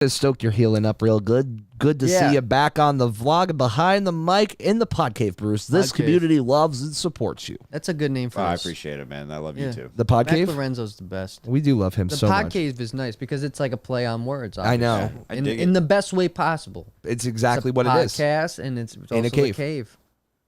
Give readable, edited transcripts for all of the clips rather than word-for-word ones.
Stoked you're healing up real good. Good to see you back on the vlog, behind the mic, in the pod cave, Bruce. This community loves and supports you. That's a good name for us. I appreciate it, man. I love you too. The pod cave? Lorenzo's the best. We do love him so much. The pod cave is nice because it's like a play on words. I Obviously. know. In the best way possible. It's exactly what it is. Podcast, and it's also in a cave. The cave.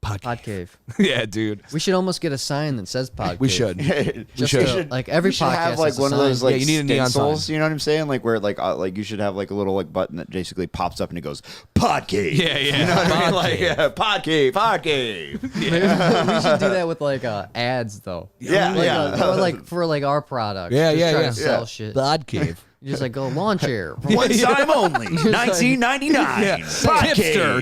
Pod cave. Yeah, dude. We should almost get a sign that says pod cave. We should. We should. Like every we should podcast have like one of those like you need a neon stencils, sign. you know what I'm saying? Like where like you should have like a little like button that basically pops up and it goes pod cave. Yeah, yeah. You know what I mean? Like pod cave, pod cave. Yeah. We should do that with like ads though. Yeah, like, yeah. Or like for like our products. Yeah, Just try yeah. to sell shit. Pod cave. You just like go lawn chair. One time only, 1999. Yeah. Tipster.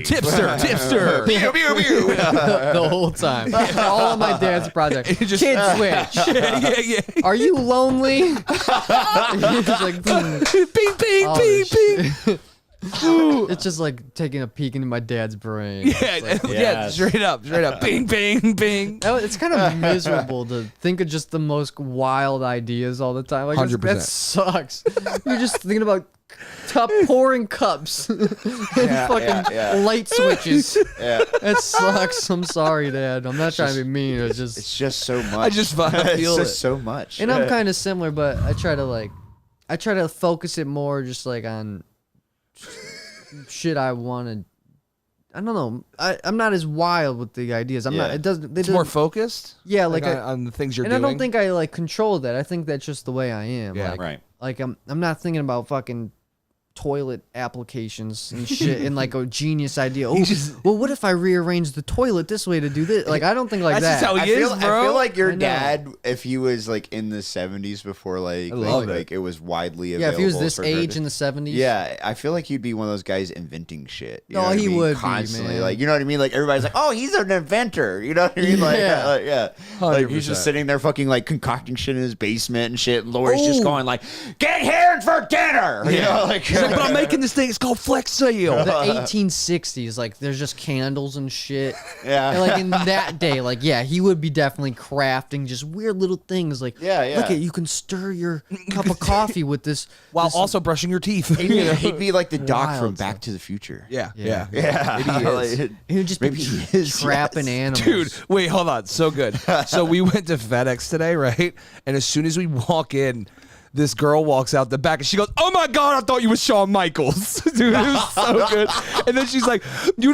Pew, pew, pew. The whole time. All of my dad's projects. Kid switch. Yeah. Are you lonely? Just like boom. Ping, ping, ping, ping. It's just like taking a peek into my dad's brain. Yeah, straight up. Bing, bing, bing. It's kind of miserable to think of just the most wild ideas all the time. Like 100%. That sucks. You're just thinking about pouring cups and fucking light switches. Yeah. That sucks. I'm sorry, Dad. I'm not trying to be mean. It's just so much. I just feel it's it. just so much. And I'm kind of similar, but I try to focus it more just like on shit I want to. I don't know. I'm not as wild with the ideas. I'm not. It's more focused. Yeah, like on the things you're and doing. I don't think I like control that. I think that's just the way I am. Yeah, like, right. Like I'm not thinking about fucking toilet applications and shit and like a genius idea. Oh, well, what if I rearrange the toilet this way to do this? Like I don't think like That's that. just how he is, bro. I feel like your dad, if he was like in the 70s before like it was widely available. Yeah, if he was this age in the 70s. Yeah, I feel like he'd be one of those guys inventing shit. You know what he I mean? would constantly. be, man. Like, you know what I mean? Like everybody's like, oh, he's an inventor. You know what I mean? Like, like he's just sitting there fucking like concocting shit in his basement and shit. And Lori's just going like, get here for dinner. You know, like, He's like, but I'm making this thing. It's called Flex Sale. The 1860s, like there's just candles and shit. Yeah. And, like in that day, like he would be definitely crafting just weird little things. Like look at you can stir your cup of coffee with this While also brushing your teeth. He'd be like the Doc Wild from stuff. Back to the Future. Yeah. Maybe He would just Maybe be he is, trapping animals. Dude, wait, hold on. So good. So we went to FedEx today, right? And as soon as we walk in, this girl walks out the back and she goes, "Oh my God, I thought you was Shawn Michaels." Dude, it was so good. And then she's like, you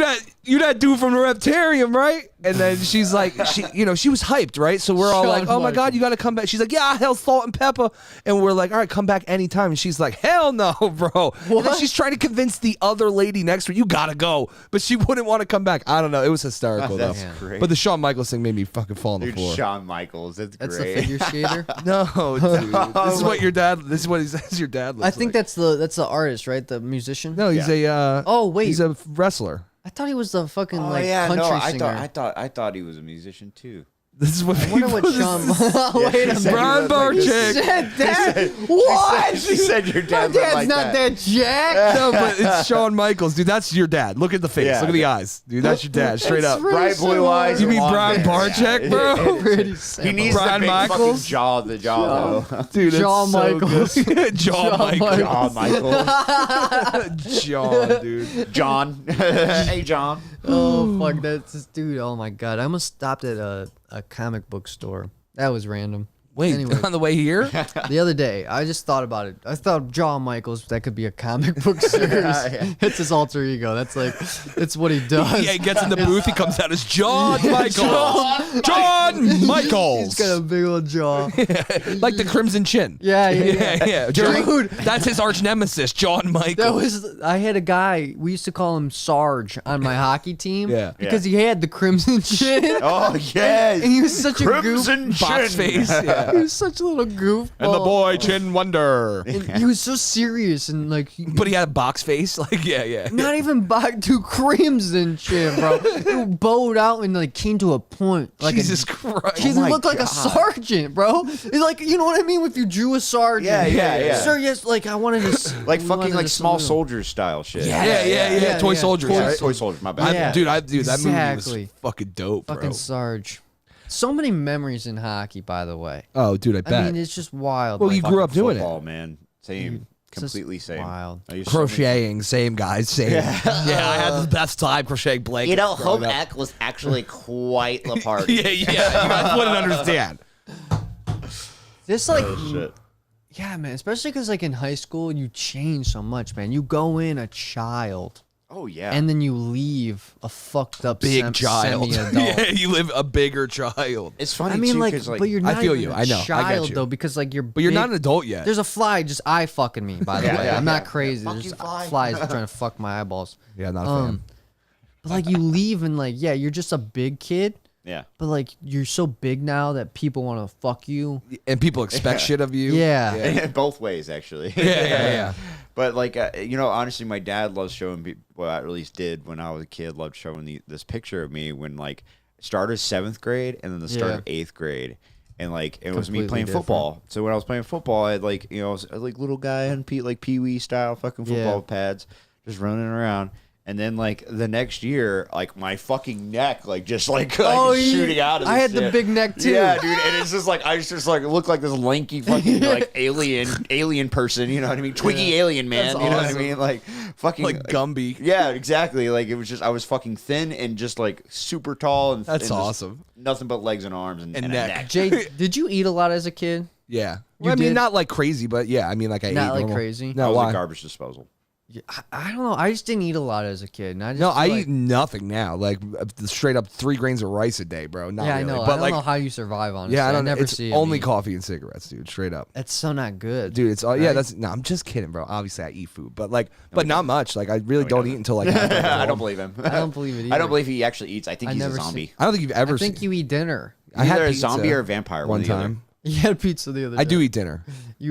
that dude from the Reptarium, right? And then she's like, she was hyped, right? So we're all Shawn like, "Oh my God, you got to come back." She's like, "Yeah, hell, salt and pepper." And we're like, "All right, come back anytime." And she's like, "Hell no, bro." And then she's trying to convince the other lady next to her, "You got to go." But she wouldn't want to come back. I don't know. It was hysterical, That's though. great. But the Shawn Michaels thing made me fucking fall on the Dude, floor. Shawn Michaels. That's That's great. the figure skater. No, dude. This is what your dad. This is what he says your dad looks I think like. that's the artist, right? The musician. No, he's a. Oh, wait. he's a wrestler. I thought he was the fucking Oh like yeah, country no, singer. I thought he was a musician too. This is what. I wonder what Shawn. Wait a minute. Brian Barczyk. Said that? What? She said your My dad looked dad's like not that jacked. No, but it's Shawn Michaels, dude. That's your dad. Look at the face. Yeah. Look at the eyes, dude. That's your dad, straight That's up. really Bright blue eyes. You mean long Brian hair. Barczyk, bro? Pretty He simple. needs Brian the big Michaels? fucking jaw, the jaw though. Dude, it's Shawn so Michaels. good. Shawn Michaels. Jaw Michaels. John, dude. John. Hey, John. Oh fuck, that's just, dude. Oh my god, I almost stopped at a comic book store. That was random. Wait, Anyway. on the way here? The other day, I just thought about it. I thought John Michaels, that could be a comic book series. It's his alter ego. That's like, it's what he does. Yeah, he gets in the booth. He comes out as John Michaels. John Michaels. He's got a big old jaw. Like the Crimson Chin. Yeah. Dude, that's his arch nemesis, John Michaels. I had a guy, we used to call him Sarge on my hockey team. Yeah. Because he had the crimson chin. Oh yes. And he was such a goof. Crimson Box face. Yeah. He was such a little goofball. And the boy Chin Wonder. And he was so serious and like. But he had a box face. Like, yeah. Not even back to crimson chin, bro. He bowed out and like came to a point. Like Jesus Christ. He Oh my looked like a God. sergeant, bro. It's like, you know what I mean? If you drew a sergeant. Yeah. Sir, yes, like I wanted to. Like we fucking wanted like to small salute him. soldiers style shit. Yeah. Toy yeah. soldiers. Yeah, right? Toy soldiers. My bad. Yeah. Dude, that movie Exactly. was fucking dope, bro. Fucking Sarge. So many memories in hockey, by the way. Oh, dude, I bet. I mean, it's just wild. Well, like, you grew up doing Football, it. man. Same. Completely same. Wild. I used Crocheting, same guys, same. Yeah, I had the best time crocheting blankets. You know, growing home up. ec was actually quite the party. Yeah, you guys wouldn't understand. Just like, Shit. yeah, man. Especially because like in high school, you change so much, man. You go in a child, Oh yeah. and then you leave a fucked up Big child. semi-adult. Yeah, you live a bigger child. it's funny I mean, too, like, 'cause, but you're I not feel even you. a I know. I get child you. though, because like you're. But you're not an adult yet. There's a fly just eye fucking me. By the Yeah, way, yeah, I'm not yeah. crazy. Fuck There's you, fly. flies trying to fuck my eyeballs. Yeah, not a fan. But like you leave and like yeah, you're just a big kid. yeah. But like you're so big now that people want to fuck you. And people expect shit of you. Yeah. Both ways actually. Yeah. But like you know, honestly, my dad loves showing me. Well, at least did when I was a kid. Loved showing this picture of me when like started 7th grade and then the start Yeah. of 8th grade, and like it was me Completely playing different. football. So when I was playing football, I had like I was like little guy and like Pee Wee style fucking football pads, just running around. And then like the next year, like my fucking neck, like just like shooting out. Of I this had the shit. big neck too. Yeah, dude, and it's just like I just like look like this lanky fucking like alien person. You know what I mean? Twiggy alien man. That's You know what I awesome. mean? Like fucking Like Gumby. Yeah, exactly. Like it was just I was fucking thin and just like super tall and That's and just awesome. Nothing but legs and arms and a neck. neck. Jay, did you eat a lot as a kid? Yeah. You Well, I mean, did? not like crazy, but yeah. I mean, like I Not ate like normal. crazy? I No, was why? a garbage disposal. Yeah, I don't know. I just didn't eat a lot as a kid. And I just No, feel I like, eat nothing now. Like straight up 3 grains of rice a day, bro. Not Yeah, really. I know. But I don't like, know how you survive. Honestly, yeah, I don't know. never It's see 'em only eat. coffee and cigarettes, dude. Straight up, That's so not good, dude. It's all yeah. Right? That's no. I'm just kidding, bro. Obviously, I eat food, but like, but not much. Like, I really don't eat until like. after I I'm don't believe him. I don't believe it. Either. I don't believe he actually eats. I think I he's a never zombie. I don't think you've ever. I think seen, you eat dinner. I had Either a pizza zombie or a vampire. one or the other. time. You had pizza the other day. I do eat dinner.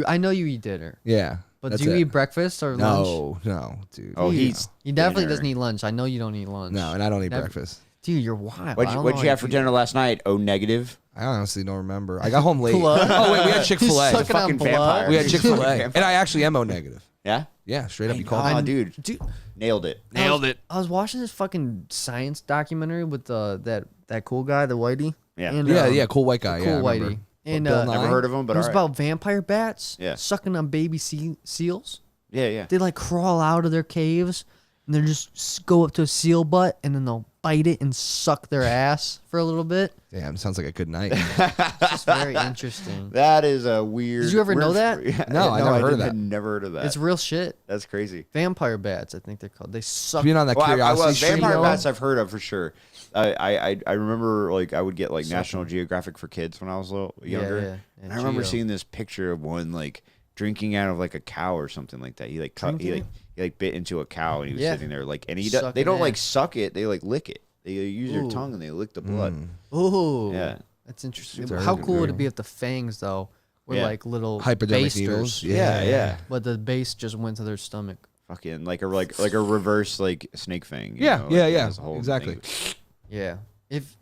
I know you eat dinner, Yeah, but that's do you it. eat breakfast or lunch? No, dude. Oh, Dude, he eats. He definitely dinner. doesn't eat lunch. I know you don't eat lunch. No, and I don't eat Never- breakfast. Dude, you're wild. What'd you have for dinner last night? Oh, negative. I honestly don't remember. I got home late. Blood? Oh wait, we had Chick-fil-A. He's sucking on Fucking blood. vampire. We had Chick-fil-A, Vampire. and I actually am O negative. Yeah. Yeah, straight up. You called Oh, me. dude, Dude, nailed it. Nailed it. I was watching this fucking science documentary with that cool guy, the whitey. Yeah. And, Yeah, cool white guy. cool yeah, I remember. whitey. And Bill Nye? Never heard of him, but it was all right. about vampire bats. Yeah. Sucking on baby seals. Yeah, yeah. They like crawl out of their caves and then just go up to a seal butt and then they'll bite it and suck their ass for a little bit. Damn, sounds like a good night. It's just very interesting. That is a weird. Did you ever know that? Yeah, No, I never heard of didn't- that. I never heard of that. It's real shit. That's crazy. Vampire bats, I think they're called. They suck. Being on that Well, curiosity was stream, vampire though, bats. I've heard of for sure. I remember like I would get like National Geographic for kids when I was a little younger. yeah. And I remember Geo. seeing this picture of one like drinking out of like a cow or something like that. He like cut, Drinking? he like bit into a cow and he was Yeah. sitting there like and he Sucking they don't like ass. suck it. They like lick it. They use their Ooh. tongue and they lick the blood. Ooh. Yeah. That's interesting. Super How good, cool would bro. it be if the fangs though were Yeah. like little hypodermic basters, needles. Yeah. but the base just went to their stomach. Fucking like a reverse like snake fang. you Yeah, know, like, yeah, yeah, this whole exactly. thing. Yeah. If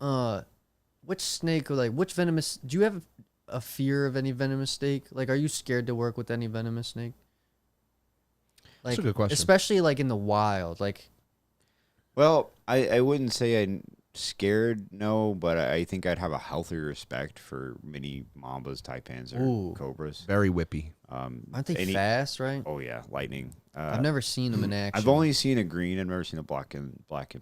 which snake or like which venomous? Do you have a fear of any venomous snake? Like, are you scared to work with any venomous snake? Like, That's a good question. especially like in the wild. Like, Well, I wouldn't say I'm scared, no, but I think I'd have a healthy respect for mini mambas, taipans, or Ooh. cobras. Very whippy. aren't they fast? Right? Oh yeah, lightning. I've never seen them in action. I've only seen a green. I've never seen a black in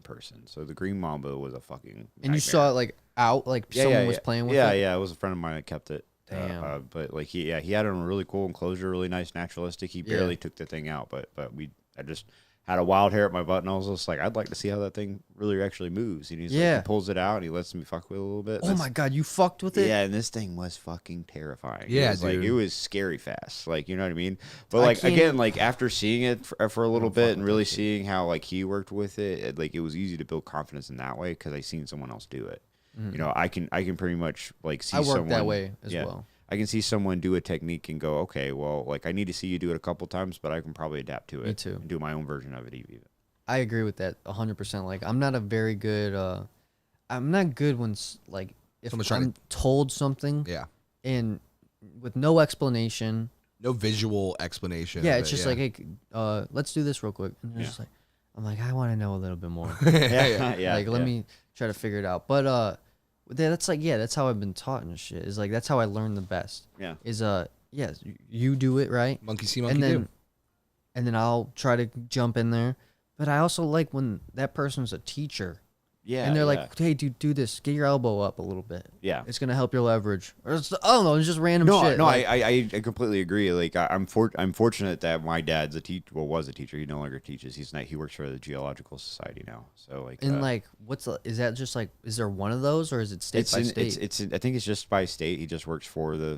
person. So the green mamba was a fucking. And nightmare. you saw it like out, like someone was playing with yeah, it. Yeah, it was a friend of mine that kept it. Damn. But like he had it in a really cool enclosure, really nice, naturalistic. He barely took the thing out, but I just had a wild hair at my butt, and I was just like, I'd like to see how that thing really actually moves. And he's like, he pulls it out, and he lets me fuck with it a little bit. Oh my god, you fucked with it? Yeah, and this thing was fucking terrifying. Yeah, it was like dude. it was scary fast. Like you know what I mean. But I like can't- again, like after seeing it for a little bit and really seeing how like he worked with it, like it was easy to build confidence in that way because I seen someone else do it. You know, I can pretty much like see I work someone that way as well. I can see someone do a technique and go, okay, well, like I need to see you do it a couple times, but I can probably adapt to it. Me too. And do my own version of it even. I agree with that 100%. Like, I'm not a very good. I'm not good when like if Someone's trying I'm told something Yeah. and with no explanation. No visual explanation. Yeah, of it's it, just like, hey, let's do this real quick. And it's just like, I'm like, I want to know a little bit more. Yeah, Like, let me try to figure it out. But that's like, yeah, that's how I've been taught and shit. Is like that's how I learn the best. Yeah. Is you do it right, monkey see, and monkey then do. and then I'll try to jump in there. But I also like when that person's a teacher. Yeah. And they're like, hey, dude, do this. Get your elbow up a little bit. Yeah. It's going to help your leverage. Or it's, I don't know. It's just random shit. No, like, I completely agree. Like, I'm fortunate that my dad's a teacher. Well, was a teacher. He no longer teaches. He's not. He works for the Geological Society now. So, like. And, like, is that just, like, is there one of those, or is it state by state? I think it's just by state. He just works for the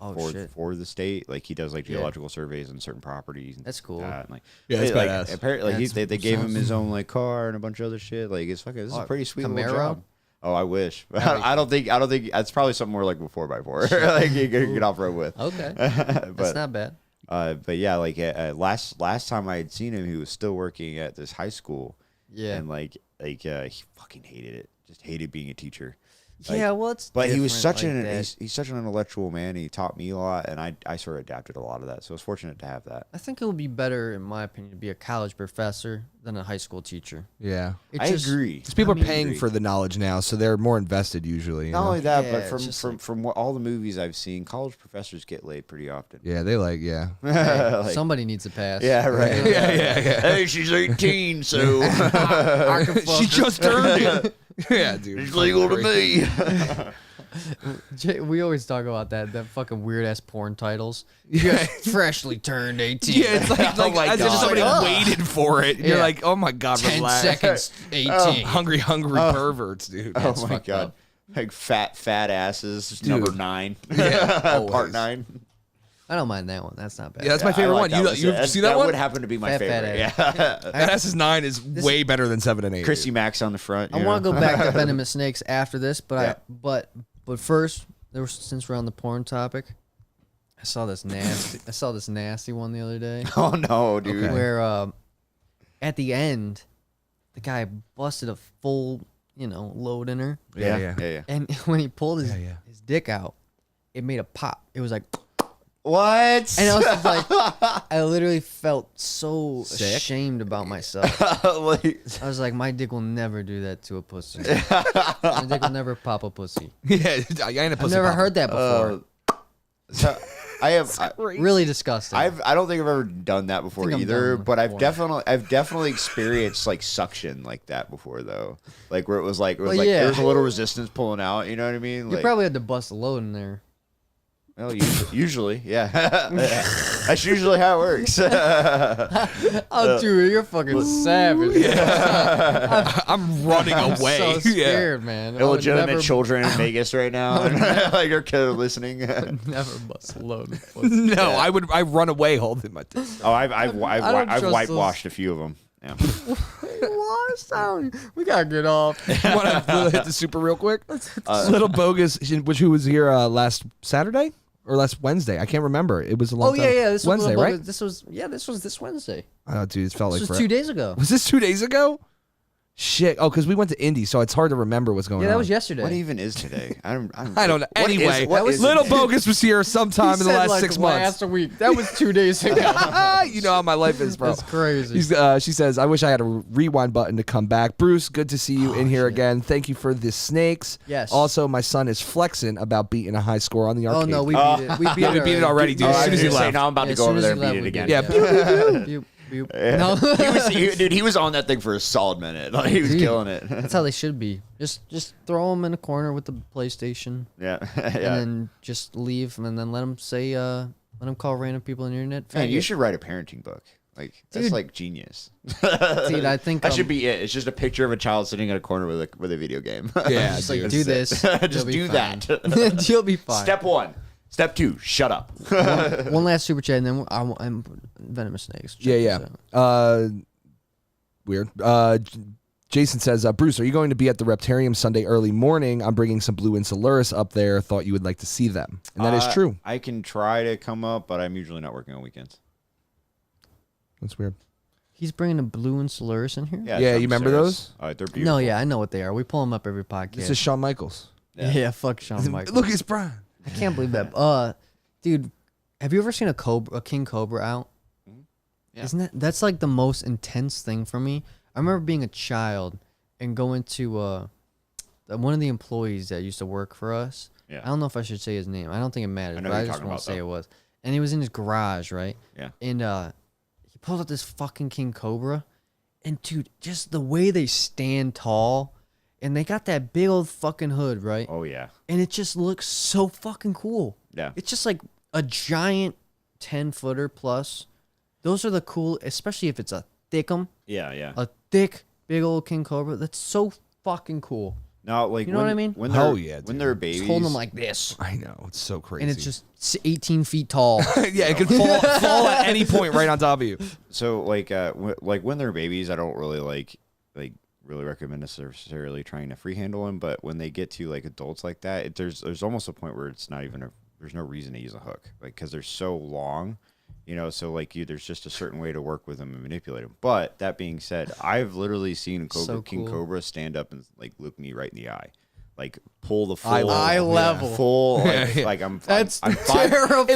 for the state. Like, he does, like, geological surveys on certain properties. And that's cool. that. And, like, Yeah, it's like, badass. Apparently, like, they gave him his own, like, car and a bunch of other shit. Like, it's fucking. This is a pretty sweet little job. Oh, I wish. I don't think. That's probably something more like a 4x4. Like you can get off road with. Okay, but, that's not bad. But yeah, like last time I had seen him, he was still working at this high school. Yeah, and like he fucking hated it. Just hated being a teacher. Yeah, well, it's but he was such like he's such an intellectual man. He taught me a lot, and I sort of adapted a lot of that. So I was fortunate to have that. I think it would be better, in my opinion, to be a college professor than a high school teacher. Yeah. I agree. Because people are paying for the knowledge now, so they're more invested usually. Not only that, but Yeah, from what all the movies I've seen, college professors get laid pretty often. Yeah, they like, yeah. Hey, somebody needs to pass. Yeah, right. Yeah. Hey, she's 18, so She just turned it. Yeah, dude. it's legal to me. We always talk about that fucking weird ass porn titles. Yeah. Freshly turned 18. Yeah, it's like, Oh my as if God. somebody Ugh. waited for it. You're Yeah. like, oh my God, 10 relax. seconds 18. Hungry perverts, dude. Oh my fucked God. up. Like fat asses, Dude. number 9. Yeah, Part always. 9. I don't mind that one. That's not bad. Yeah, that's my favorite one. You see that one? would happen to be my Fat favorite. ass. Yeah. That SS9 is way better than 7 and 8. Chrissy Max on the front. I want to go back to Venomous Snakes after this, but Yeah. but first, since we're on the porn topic, I saw this nasty one the other day Oh no, dude. Okay. where at the end, the guy busted a full load in her, Yeah. and when he pulled his Yeah. his dick out, it made a pop. It was like. What? And I was just like, I literally felt so Sick? ashamed about myself. Like, I was like, my dick will never do that to a pussy. My dick will never pop a pussy. Yeah, I ain't a pussy I've never popper. heard that before. so Really disgusting. I don't think I've ever done that before I'm either, done but I've before. definitely experienced like suction like that before though. Like where it was like Well, there was a little resistance pulling out, you know what I mean? You Like, probably had to bust a load in there. well, usually, yeah. That's usually how it works. Oh, dude, you're fucking savage. I'm running I'm away. so Yeah. scared, man. I would Illegitimate never, children in Vegas right now, like your kid are listening. never bust a load. Of pussy. No, I run away holding my dick. Oh, I've don't trust whitewashed a few of them. Yeah. We gotta get off. You want to hit the super real quick? Little Bogus, who was here last Saturday or last Wednesday? I can't remember. It was a long Oh time. yeah. This Wednesday, was right? This was this Wednesday. Oh, dude, it felt This like was forever. 2 days ago. Was this 2 days ago? Shit. Oh, because we went to Indy, so it's hard to remember what's going on. Yeah, that was yesterday. What even is today? I don't know. I don't know. Anyway, what is Little today? Bogus was here sometime in the He said, last like, 6 months. Last week. That was 2 days ago. You know how my life is, bro. That's crazy. She says, I wish I had a rewind button to come back. Bruce, good to see you in here again. Thank you for the snakes. Yes. Also, my son is flexing about beating a high score on the arcade. Oh no, we beat it. We beat Yeah, it. we beat it already, dude. Oh, As I soon was as he gonna say, left. now I'm about to As go soon over as there he and left, beat it we again. did Yeah. Beep, beep. No. Dude, he was on that thing for a solid minute. Like, he was Dude. killing it. That's how they should be. Just throw them in a corner with the PlayStation, Yeah, and yeah. then just leave, and then let them call random people on the internet. Man, you faggot. should write a parenting book. Like that's Dude. like genius. Dude, I think that should be it. It's just a picture of a child sitting in a corner with a video game. Yeah, Just like dude. do this. Just you'll be do fine. that. You'll be fine. Step 1. Step 2. Shut up. One last super chat, and then I'm Venomous Snakes. Check Yeah. this out. Weird. Jason says, Bruce, are you going to be at the Reptarium Sunday early morning? I'm bringing some blue Insularis up there. Thought you would like to see them. And that is true. I can try to come up, but I'm usually not working on weekends. That's weird. He's bringing a blue and Solaris in here. Yeah, some you remember Ceres. those? They're beautiful. No, yeah, I know what they are. We pull them up every podcast. This is Shawn Michaels. yeah, fuck Shawn Michaels. Look, it's Brian. I can't believe that. Dude, have you ever seen a King Cobra out? Yeah. Isn't that's like the most intense thing for me? I remember being a child and going to one of the employees that used to work for us. Yeah. I don't know if I should say his name. I don't think it matters, I know but who I you're just talking won't about, say though. it was. And he was in his garage, right? Yeah. And he pulled out this fucking king cobra, and dude, just the way they stand tall, and they got that big old fucking hood, right? Oh yeah. And it just looks so fucking cool. Yeah. It's just like a giant 10-footer plus. Those are the cool, especially if it's a thickum. Yeah. A thick, big old king cobra. That's so fucking cool. No, like You know what I mean? When Hell they're yeah, when dude. they're babies, Just holding them like this, I know, it's so crazy. and it's just 18 feet tall. yeah, it could fall at any point right on top of you. so like when they're babies, I don't really like really recommend necessarily trying to free handle them. But when they get to like adults like that, there's almost a point where it's not even there's no reason to use a hook, like because they're so long. So like there's just a certain way to work with them and manipulate them. But that being said, I've literally seen King Cobra stand up and like look me right in the eye, like pull the full Eye level. full. Like, Yeah. like I'm That's I'm five, terrifying.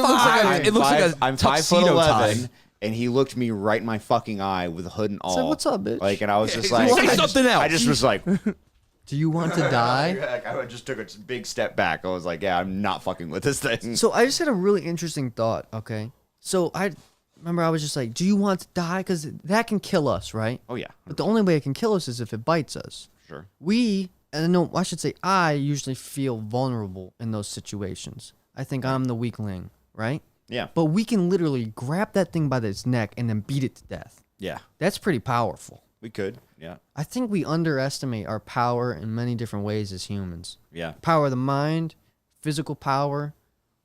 It looks like a I'm tuxedo 5'11", tie. and he looked me right in my fucking eye with a hood and all. Said, "What's up, bitch?" Like, and I was just he's like, like, "Say something else." I just was like, Do you want to die? like, I just took a big step back. I was like, yeah, I'm not fucking with this thing. So I just had a really interesting thought. Okay, so I remember I was just like, "Do you want to die? Because that can kill us, right?" Oh yeah, But the only way it can kill us is if it bites us. sure. And no, I should say I usually feel vulnerable in those situations. I think I'm the weakling, right? Yeah, But we can literally grab that thing by its neck and then beat it to death. yeah, That's pretty powerful. we could. Yeah, I think we underestimate our power in many different ways as humans. yeah. Power of the mind, physical power,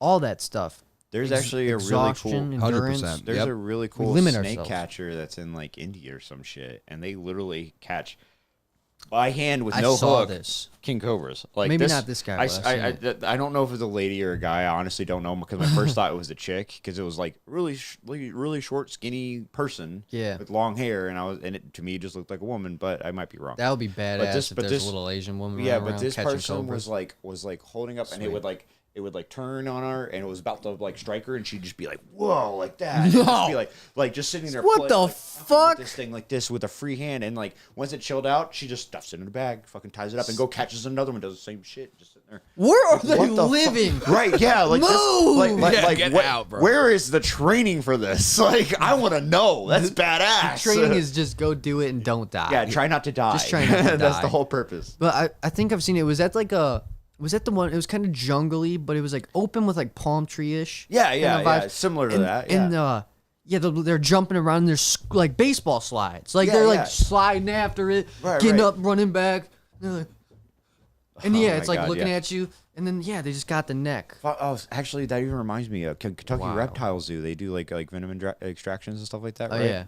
all that stuff. There's actually a really Exhaustion, cool. endurance. 100%. There's Yep. a really We cool limit snake ourselves. catcher that's in like India or some shit, and they literally catch by hand with I no saw hook this. king cobras. Like Maybe not this guy, I, but I've I, seen I don't know if it was a lady or a guy. I honestly don't know because my first thought it was a chick because it was like really short, skinny person Yeah. with long hair, and it to me just looked like a woman, but I might be wrong. That would be badass this- if but there's this- a little Asian woman Yeah, running but around this catching person cobras. was like holding up, and Sweet. it would like turn on her, and it was about to like strike her, and she'd just be like, "Whoa!" like that. And just be like just sitting there. What the like, fuck? with this thing like this with a free hand, and like once it chilled out, she just stuffs it in a bag, fucking ties it up, and go catches another one, does the same shit, just sitting there. Where are they What the living? Right? Yeah. Like this. Move! Yeah, get out, bro. Where is the training for this? Like, I want to know. That's badass. Training is just go do it and don't die. yeah. Try not to die. Just try not to That's die. the whole purpose. But I think I've seen it. Was that like a? Was that the one? It was kind of jungly, but it was like open with like palm tree ish. Yeah. Similar to that. Yeah. And they're jumping around. There's like baseball slides. Like Yeah, they're yeah. like sliding after it, Right, getting right. up, running back. They're like- and Oh yeah, my it's like God, looking yeah. at you, and then yeah, they just got the neck. Oh, actually, that even reminds me of Kentucky Wow. Reptile Zoo. They do like venom extractions and stuff like that, Oh right?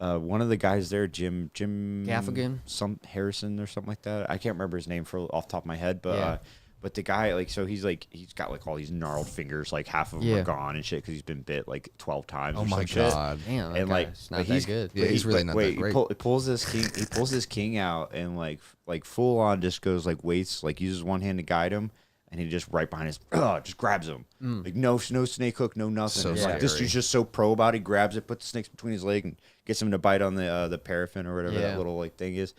yeah, One of the guys there, Jim Gaffigan? some Harrison or something like that. I can't remember his name off the top of my head, but Yeah. but the guy he's got like all these gnarled fingers, like half of them Yeah. are gone and shit because he's been bit like 12 times. Oh or my some shit. god. damn, that And guy, like, it's but not that good. Yeah, he's really not that great. He pulls this king. He pulls this king out and like full on just goes like waits, like uses one hand to guide him, and he just right behind his just grabs him. Like no snake hook, no nothing. So It's like, this scary. dude's just so pro about it. He grabs it, puts the snakes between his leg, and gets him to bite on the paraffin or whatever Yeah. that little like thing is.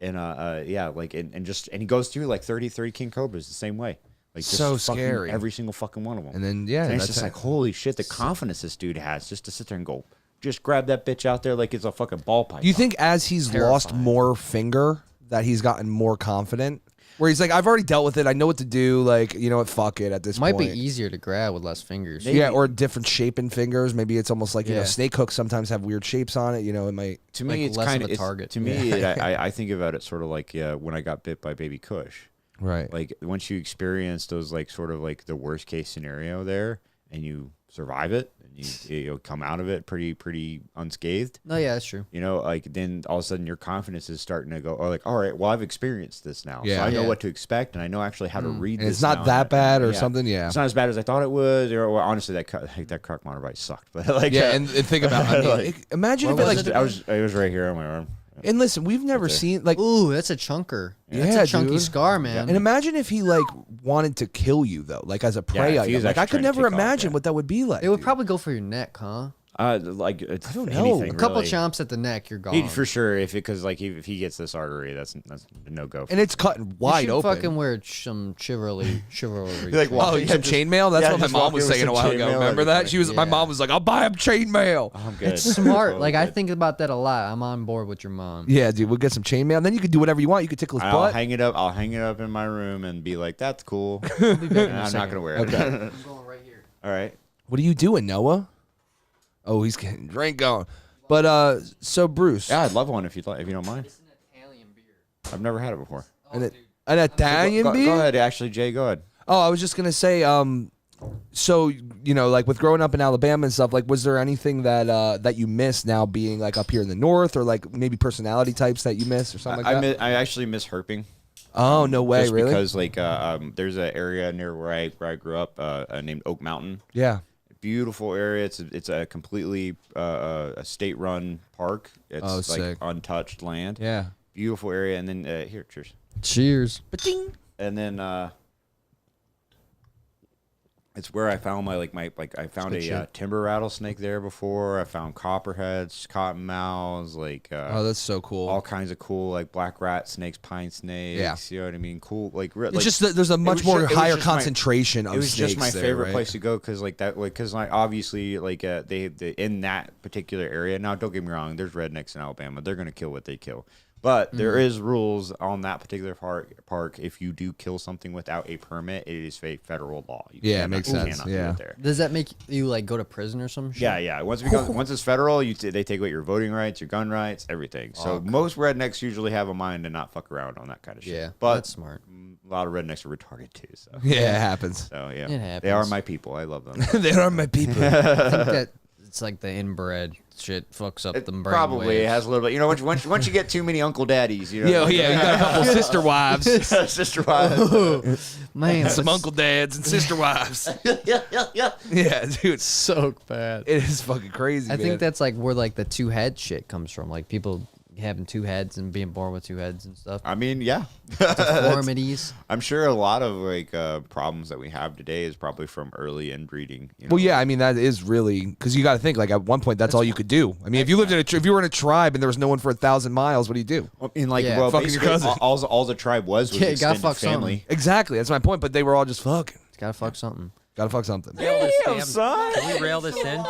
And and he goes through like 30 king cobras the same way. Like just So fucking scary. every single fucking one of them. And then yeah, And it's that's just like, holy shit, the confidence this dude has just to sit there and go, just grab that bitch out there like it's a fucking ball pipe. Do you think as he's lost Terrifying. more finger that he's gotten more confident? Where he's like, I've already dealt with it. I know what to do. Like, you know what? Fuck it at this Might point. be easier to grab with less fingers. Maybe. Yeah, or different shape in fingers. Maybe it's almost like, you know, Yeah. snake hooks sometimes have weird shapes on it. You know, it might. To me, like it's less kind of a of target. To me, I think about it sort of like when I got bit by baby Kush. Right. Like once you experience those like sort of like the worst case scenario there, and you survive it, and you come out of it pretty unscathed. No, yeah, that's true. You know, like then all of a sudden your confidence is starting to go, oh, like, all right, well, I've experienced this now. Yeah. So I know Yeah. what to expect, and I know actually how to read And this. it's not now. that bad or Yeah. something. Yeah. It's not as bad as I thought it was. Or well, honestly, that croc monitor bite sucked. But like, Yeah, and think about. I mean, Like- imagine if Where it was like. it? it was right here on my arm. And listen, we've never seen like. Ooh, that's a chunker. Yeah, That's a chunky dude. scar, man. And imagine if he like wanted to kill you though, like as a prey if he item. was Like actually I could trying to never take off, imagine yeah. what that would be like. It would dude. probably go for your neck, huh? Like I don't know. A couple chomps at the neck, you're gone. He'd for sure if if he gets this artery, that's a no go. And it's cutting wide you should open. fucking wear some chivalry. Like, Oh, yeah, some just- chainmail? That's yeah, what my just mom walk was in with saying a some while ago. chainmail Remember and that? like- She was. My Yeah. mom was like, "I'll buy him chainmail." I'm good. It's smart. I'm Like I good. think about that a lot. I'm on board with your mom. Yeah, dude, we'll get some chainmail. And then you could do whatever you want. You could tickle his I'll butt. hang it up. I'll hang it up in my room and be like, "That's cool." I'll be back in And a I'm second. not gonna wear it. Okay. I'm going right here. All right. What are you doing, Noah? Oh, he's getting drink going. But so Bruce, Yeah, I'd love one if you don't mind. It's an Italian beer. I've never had it before. an Italian Go beer. ahead, actually, Jay. Go ahead. Oh, I was just gonna say, so like with growing up in Alabama and stuff, like, was there anything that you miss now being like up here in the north, or like maybe personality types that you miss or something like that? I actually miss herping. Oh, no way, Just really? because like there's an area near where I grew up named Oak Mountain. Yeah. Beautiful area. It's a completely a state run park. It's Oh, like sick. untouched land. Yeah. Beautiful area. And then here, cheers. Cheers. And then it's where I found my I found good a shit. timber rattlesnake there before. I found copperheads, cottonmouths, like Oh, that's so cool. all kinds of cool like black rat snakes, pine snakes. Yeah. You know what I mean? Cool. Like It's just that there's a much was more ju- it was higher just my- concentration of it was just my snakes there, favorite right? place to go because like that because like obviously like they in that particular area. Now don't get me wrong, there's rednecks in Alabama, they're gonna kill what they kill, but there is rules on that particular park. If you do kill something without a permit, it is federal law. You Yeah, it cannot- makes you sense, cannot do yeah. it there. Does that make you like go to prison or some shit? Yeah. Once it's federal, they take away your voting rights, your gun rights, everything. So most rednecks usually have a mind to not fuck around on that kind of shit. Yeah, but that's smart. a lot of rednecks are retarded too. So Yeah, it happens. so yeah, It they are happens. my people. I love them. They are my people. I think that it's like the inbred shit fucks up the brain Probably waves. it has a little bit. You know, once you get too many uncle daddies, you know, Yeah, yeah, you got a couple sister wives, sister wives. Man, some uncle dads, and sister wives. yeah. Yeah, dude, so bad. it is fucking crazy. I man. think that's like where like the two head shit comes from. Like people having two heads and being born with two heads and stuff. I mean, yeah. Deformities. I'm sure a lot of like problems that we have today is probably from early inbreeding. You know? Well, yeah, I mean that is really because you got to think like at one point that's all you could do. I mean, if you lived in if you were in a tribe and there was no one for 1,000 miles, what do you do? In like Yeah. well, Fucking your basically, cousin. all the tribe was Yeah, you gotta extended fuck family. Exactly, that's my point. But they were all just fucking. Gotta fuck something. Gotta fuck something. Can we rail this in?